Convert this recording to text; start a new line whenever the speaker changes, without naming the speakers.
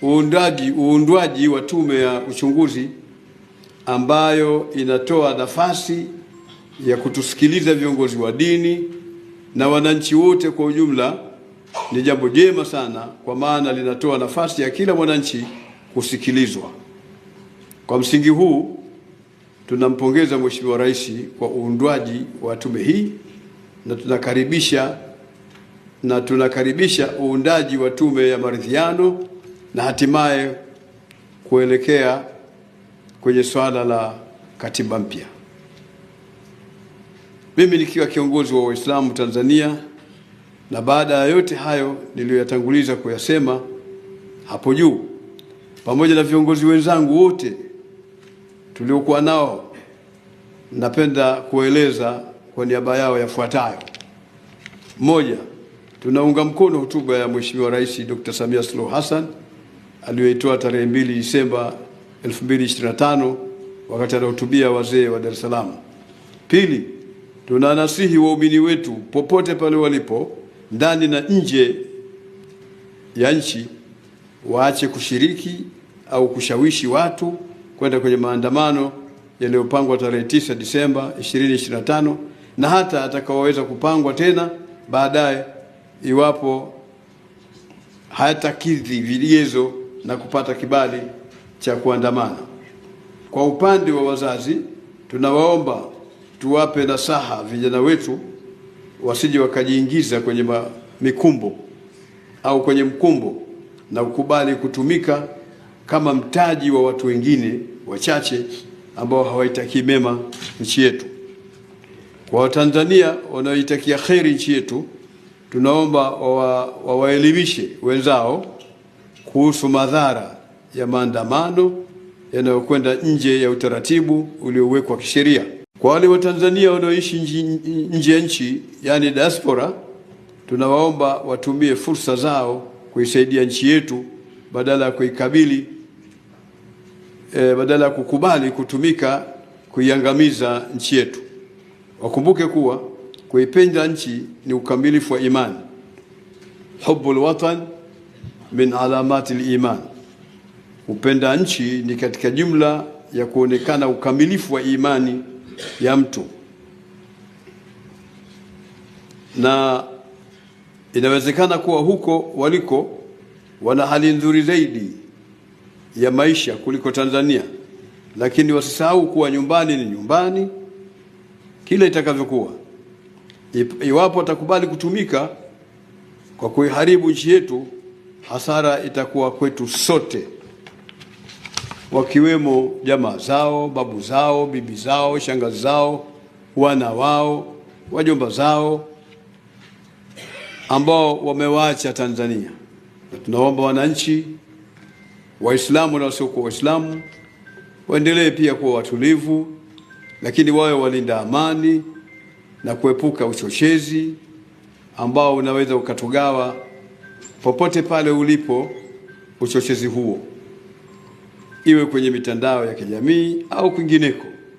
uundwaji wa tume ya uchunguzi ambayo inatoa nafasi ya kutusikiliza viongozi wa dini na wananchi wote kwa ujumla ni jambo jema sana, kwa maana linatoa nafasi ya kila mwananchi kusikilizwa. Kwa msingi huu tunampongeza Mheshimiwa Rais kwa uundwaji wa tume hii na tunakaribisha uundaji wa tume ya maridhiano na hatimaye kuelekea kwenye swala la katiba mpya. Mimi nikiwa kiongozi wa Waislamu Tanzania, na baada ya yote hayo niliyoyatanguliza kuyasema hapo juu, pamoja na viongozi wenzangu wote tuliokuwa nao, napenda kueleza kwa niaba yao yafuatayo. Moja, tunaunga mkono hotuba ya Mheshimiwa Rais Dr. Samia Suluhu Hassan aliyoitoa tarehe 2 Disemba 2025 wakati anahutubia wazee wa Dar es Salaam. Pili, tunanasihi waumini wetu popote pale walipo ndani na nje ya nchi waache kushiriki au kushawishi watu kwenda kwenye maandamano yaliyopangwa tarehe 9 Disemba 2025 na hata atakaoweza kupangwa tena baadaye iwapo hayatakidhi vigezo na kupata kibali cha kuandamana. Kwa upande wa wazazi, tunawaomba tuwape nasaha vijana wetu wasije wakajiingiza kwenye mikumbo au kwenye mkumbo na kukubali kutumika kama mtaji wa watu wengine wachache ambao hawaitakii mema nchi yetu. Kwa Watanzania wanaoitakia kheri nchi yetu, tunaomba wawaelimishe wenzao kuhusu madhara ya maandamano yanayokwenda nje ya utaratibu uliowekwa kisheria. Kwa wale Watanzania wanaoishi nje ya nchi, yani diaspora, tunawaomba watumie fursa zao kuisaidia nchi yetu badala ya kukubali kutumika kuiangamiza nchi yetu. Wakumbuke kuwa kuipenda nchi ni ukamilifu wa imani. Hubbul watan min alamati al-iman. Upenda nchi ni katika jumla ya kuonekana ukamilifu wa imani ya mtu, na inawezekana kuwa huko waliko wana hali nzuri zaidi ya maisha kuliko Tanzania, lakini wasisahau kuwa nyumbani ni nyumbani kila itakavyokuwa. Iwapo watakubali kutumika kwa kuiharibu nchi yetu, hasara itakuwa kwetu sote, wakiwemo jamaa zao, babu zao, bibi zao, shangazi zao, wana wao, wajomba zao ambao wamewaacha Tanzania. Na tunaomba wananchi Waislamu na wasiokuwa Waislamu waendelee pia kuwa watulivu, lakini wawe walinda amani na kuepuka uchochezi ambao unaweza ukatugawa popote pale ulipo. Uchochezi huo iwe kwenye mitandao ya kijamii au kwingineko.